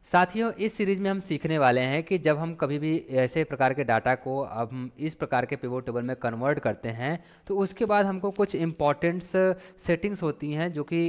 साथियों, इस सीरीज में हम सीखने वाले हैं कि जब हम कभी भी ऐसे प्रकार के डाटा को अब हम इस प्रकार के पिवोट टेबल में कन्वर्ट करते हैं तो उसके बाद हमको कुछ इम्पॉर्टेंट्स सेटिंग्स होती हैं जो कि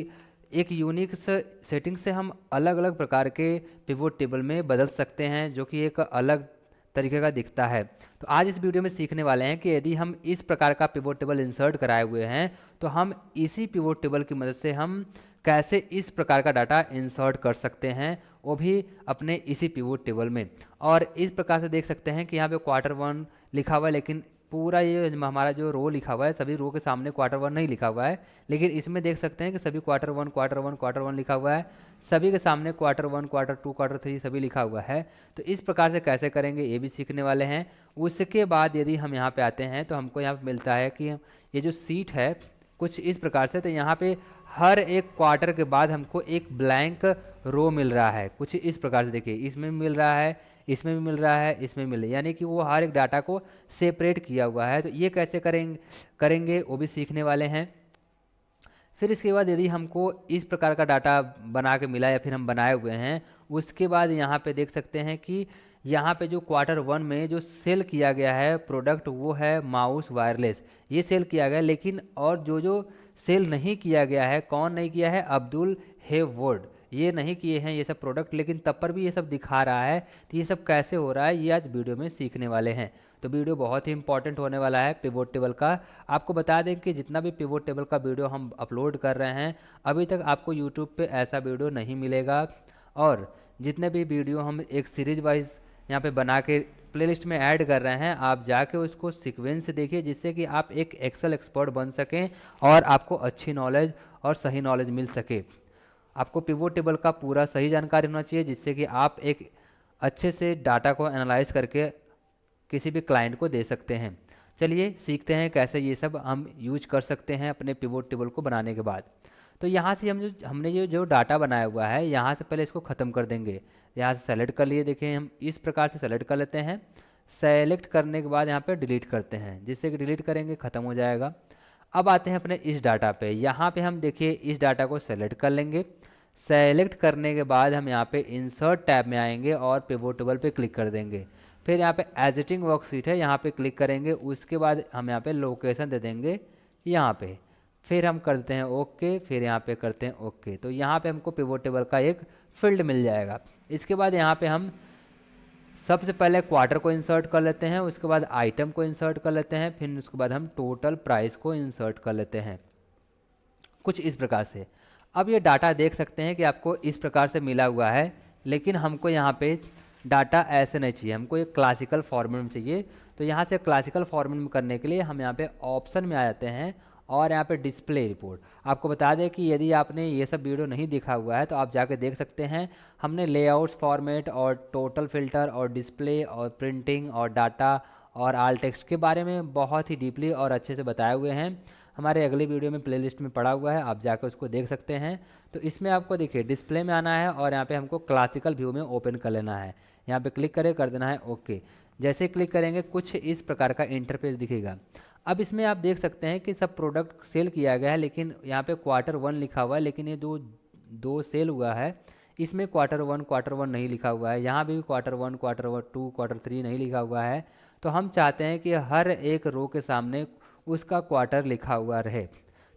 एक यूनिक सेटिंग से हम अलग अलग प्रकार के पिवोट टेबल में बदल सकते हैं जो कि एक अलग तरीके का दिखता है। तो आज इस वीडियो में सीखने वाले हैं कि यदि हम इस प्रकार का पिवोट टेबल इंसर्ट कराए हुए हैं तो हम इसी पिवोट टेबल की मदद से हम कैसे इस प्रकार का डाटा इंसर्ट कर सकते हैं, वो भी अपने इसी पिवोट टेबल में। और इस प्रकार से देख सकते हैं कि यहाँ पे क्वार्टर वन लिखा हुआ है, लेकिन पूरा ये हमारा जो रो लिखा हुआ है सभी रो के सामने क्वार्टर वन नहीं लिखा हुआ है, लेकिन इसमें देख सकते हैं कि सभी quarter one quarter one quarter one लिखा हुआ है, सभी के सामने quarter one quarter two quarter three सभी लिखा हुआ है। तो इस प्रकार से कैसे करेंगे ये भी सीखने वाले हैं। उसके बाद यदि हम यहाँ पे आते हैं तो हमको यहाँ पे मिलता है कि ये जो सीट है कुछ इस प्रकार से, तो यहाँ पे हर एक क्वार्टर के बाद हमको एक ब्लैंक रो मिल रहा है कुछ इस प्रकार से। देखिए इसमें भी मिल रहा है, इसमें भी मिल रहा है, इसमें मिल रहा है, यानी कि वो हर एक डाटा को सेपरेट किया हुआ है। तो ये कैसे करेंगे वो भी सीखने वाले हैं। फिर इसके बाद यदि हमको इस प्रकार का डाटा बना के मिला या फिर हम बनाए हुए हैं, उसके बाद यहाँ पे देख सकते हैं कि यहाँ पे जो क्वार्टर वन में जो सेल किया गया है प्रोडक्ट वो है माउस वायरलेस, ये सेल किया गया है। लेकिन और जो जो सेल नहीं किया गया है, कौन नहीं किया है, अब्दुल हेववर्ड, ये नहीं किए हैं ये सब प्रोडक्ट, लेकिन तब पर भी ये सब दिखा रहा है। तो ये सब कैसे हो रहा है ये आज वीडियो में सीखने वाले हैं। तो वीडियो बहुत ही इंपॉर्टेंट होने वाला है पिवोट टेबल का। आपको बता दें कि जितना भी पिवोट टेबल का वीडियो हम अपलोड कर रहे हैं अभी तक आपको यूट्यूब पे ऐसा वीडियो नहीं मिलेगा। और जितने भी वीडियो हम एक सीरीज वाइज यहाँ पे बना के प्लेलिस्ट में ऐड कर रहे हैं, आप जाके उसको सीक्वेंस से देखिए जिससे कि आप एक एक्सेल एक्सपर्ट बन सकें और आपको अच्छी नॉलेज और सही नॉलेज मिल सके। आपको पिवोट टेबल का पूरा सही जानकारी होना चाहिए जिससे कि आप एक अच्छे से डाटा को एनालाइज करके किसी भी क्लाइंट को दे सकते हैं। चलिए सीखते हैं कैसे ये सब हम यूज कर सकते हैं अपने पिवोट टेबल को बनाने के बाद। तो यहाँ से हमने जो डाटा बनाया हुआ है यहाँ से पहले इसको ख़त्म कर देंगे। यहाँ से सेलेक्ट कर लिए, देखें हम इस प्रकार से सेलेक्ट कर लेते हैं। सेलेक्ट करने के बाद यहाँ पे डिलीट करते हैं, जिससे कि डिलीट करेंगे ख़त्म हो जाएगा। अब आते हैं अपने इस डाटा पे, यहाँ पे हम देखिए इस डाटा को सेलेक्ट कर लेंगे। सेलेक्ट करने के बाद हम यहाँ पे इंसर्ट टैब में आएंगे और पिवोट टेबल पे क्लिक कर देंगे। फिर यहाँ पे एडिटिंग वर्कशीट है, यहाँ पे क्लिक करेंगे। उसके बाद हम यहाँ पे लोकेशन दे देंगे यहाँ पे, फिर हम करते हैं ओके, फिर यहाँ पे करते हैं ओके। तो यहाँ पे हमको पिवोट टेबल का एक फील्ड मिल जाएगा। इसके बाद यहाँ पे हम सबसे पहले क्वार्टर को इंसर्ट कर लेते हैं, उसके बाद आइटम को इंसर्ट कर लेते हैं, फिर उसके बाद हम टोटल प्राइस को इंसर्ट कर लेते हैं कुछ इस प्रकार से। अब ये डाटा देख सकते हैं कि आपको इस प्रकार से मिला हुआ है, लेकिन हमको यहाँ पे डाटा ऐसे नहीं चाहिए, हमको एक क्लासिकल फॉर्मेट में चाहिए। तो यहाँ से क्लासिकल फॉर्मेट में करने के लिए हम यहाँ पे ऑप्शन में आ जाते हैं और यहाँ पे डिस्प्ले रिपोर्ट। आपको बता दें कि यदि आपने ये सब वीडियो नहीं देखा हुआ है तो आप जाके देख सकते हैं। हमने लेआउट्स फॉर्मेट और टोटल फिल्टर और डिस्प्ले और प्रिंटिंग और डाटा और आल टेक्स्ट के बारे में बहुत ही डीपली और अच्छे से बताए हुए हैं। हमारे अगले वीडियो में प्लेलिस्ट में पड़ा हुआ है, आप जाकर उसको देख सकते हैं। तो इसमें आपको देखिए डिस्प्ले में आना है और यहाँ पे हमको क्लासिकल व्यू में ओपन कर लेना है। यहाँ पे क्लिक करें, कर देना है ओके। जैसे क्लिक करेंगे कुछ इस प्रकार का इंटरफेस दिखेगा। अब इसमें आप देख सकते हैं कि सब प्रोडक्ट सेल किया गया है, लेकिन यहाँ पे क्वार्टर वन लिखा हुआ है, लेकिन ये दो सेल हुआ है इसमें क्वार्टर वन नहीं लिखा हुआ है। यहाँ भी quarter one two quarter three नहीं लिखा हुआ है। तो हम चाहते हैं कि हर एक रो के सामने उसका क्वार्टर लिखा हुआ रहे।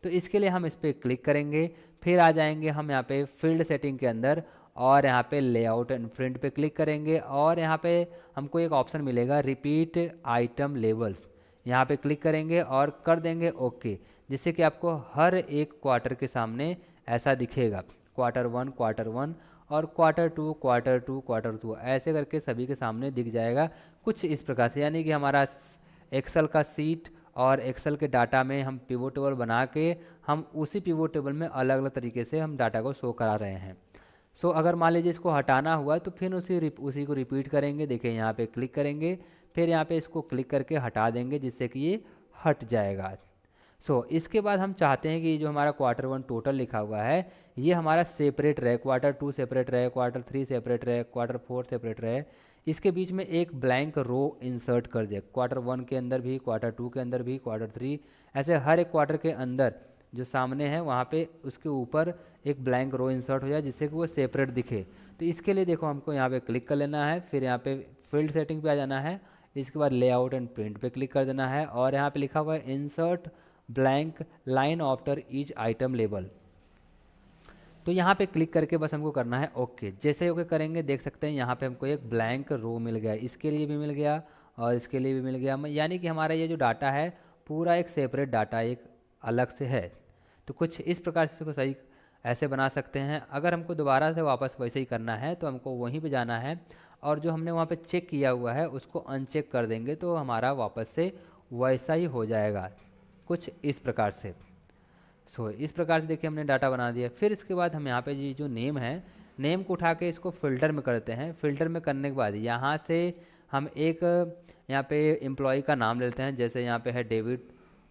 तो इसके लिए हम इस पर क्लिक करेंगे, फिर आ जाएंगे हम यहाँ पे फील्ड सेटिंग के अंदर और यहाँ पे लेआउट एंड प्रिंट पे क्लिक करेंगे और यहाँ पे हमको एक ऑप्शन मिलेगा रिपीट आइटम लेवल्स, यहाँ पे क्लिक करेंगे और कर देंगे ओके, जिससे कि आपको हर एक क्वार्टर के सामने ऐसा दिखेगा क्वार्टर वन और क्वार्टर टू ऐसे करके सभी के सामने दिख जाएगा कुछ इस प्रकार से। यानी कि हमारा एक्सेल का सीट और एक्सेल के डाटा में हम पिवोट टेबल बना के हम उसी पिवोट टेबल में अलग अलग तरीके से हम डाटा को शो करा रहे हैं। सो अगर मान लीजिए इसको हटाना हुआ तो फिर उसी को रिपीट करेंगे। देखिए यहाँ पे क्लिक करेंगे, फिर यहाँ पे इसको क्लिक करके हटा देंगे जिससे कि ये हट जाएगा। इसके बाद हम चाहते हैं कि जो हमारा क्वार्टर वन टोटल लिखा हुआ है ये हमारा सेपरेट रहे, क्वार्टर टू सेपरेट रहे, क्वार्टर थ्री सेपरेट रहे, क्वार्टर फोर सेपरेट रहे। इसके बीच में एक ब्लैंक रो इंसर्ट कर दिया, क्वार्टर वन के अंदर भी, क्वार्टर टू के अंदर भी, क्वार्टर थ्री, ऐसे हर एक क्वार्टर के अंदर जो सामने है वहाँ पे उसके ऊपर एक ब्लैंक रो इंसर्ट हो जाए जिससे कि वो सेपरेट दिखे। तो इसके लिए देखो हमको यहाँ पे क्लिक कर लेना है, फिर यहाँ पे फील्ड सेटिंग पे आ जाना है, इसके बाद लेआउट एंड प्रिंट पे क्लिक कर देना है और यहाँ पे लिखा हुआ है insert blank line after each item label. तो यहाँ पे क्लिक करके बस हमको करना है ओके। जैसे ओके करेंगे देख सकते हैं यहाँ पे हमको एक ब्लैंक रो मिल गया, इसके लिए भी मिल गया और इसके लिए भी मिल गया, यानी कि हमारा ये जो डाटा है पूरा एक सेपरेट डाटा एक अलग से है। तो कुछ इस प्रकार से इसको सही ऐसे बना सकते हैं। अगर हमको दोबारा से वापस वैसे ही करना है तो हमको वहीं पे जाना है और जो हमने वहाँ पे चेक किया हुआ है उसको अनचेक कर देंगे तो हमारा वापस से वैसा ही हो जाएगा, कुछ इस प्रकार से। इस प्रकार से देखिए हमने डाटा बना दिया। फिर इसके बाद हम यहाँ पे ये जो नेम है, नेम को उठा के इसको फ़िल्टर में करते हैं। फ़िल्टर में करने के बाद यहाँ से हम एक यहाँ पे एम्प्लॉय का नाम ले लेते हैं, जैसे यहाँ पे है डेविड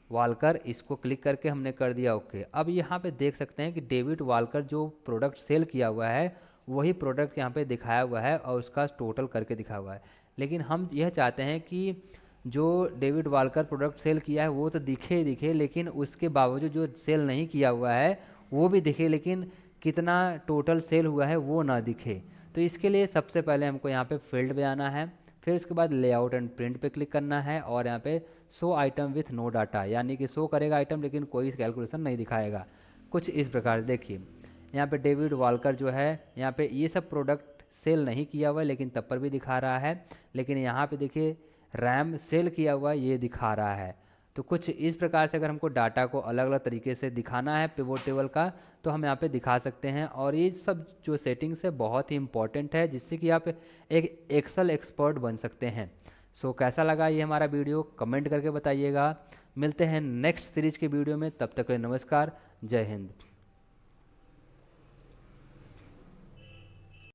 वालकर, इसको क्लिक करके हमने कर दिया ओके। अब यहाँ पे देख सकते हैं कि डेविड वालकर जो प्रोडक्ट सेल किया हुआ है वही प्रोडक्ट यहाँ पे दिखाया हुआ है और उसका टोटल करके दिखा हुआ है। लेकिन हम यह चाहते हैं कि जो डेविड वालकर प्रोडक्ट सेल किया है वो तो दिखे ही दिखे, लेकिन उसके बावजूद जो सेल नहीं किया हुआ है वो भी दिखे, लेकिन कितना टोटल सेल हुआ है वो ना दिखे। तो इसके लिए सबसे पहले हमको यहाँ पे फील्ड में आना है, फिर उसके बाद लेआउट एंड प्रिंट पे क्लिक करना है और यहाँ पे show item with no data, यानी कि शो करेगा आइटम लेकिन कोई कैलकुलेशन नहीं दिखाएगा। कुछ इस प्रकार देखिए यहाँ पे डेविड वालकर जो है यहाँ पे ये सब प्रोडक्ट सेल नहीं किया हुआ है लेकिन तब पर भी दिखा रहा है, लेकिन यहाँ पे देखिए रैम सेल किया हुआ ये दिखा रहा है। तो कुछ इस प्रकार से अगर हमको डाटा को अलग अलग तरीके से दिखाना है पिवोट टेबल का तो हम यहाँ पे दिखा सकते हैं। और ये सब जो सेटिंग्स है बहुत ही इंपॉर्टेंट है जिससे कि आप एक एक्सेल एक्सपर्ट बन सकते हैं। कैसा लगा ये हमारा वीडियो कमेंट करके बताइएगा। मिलते हैं नेक्स्ट सीरीज के वीडियो में, तब तक के लिए नमस्कार, जय हिंद।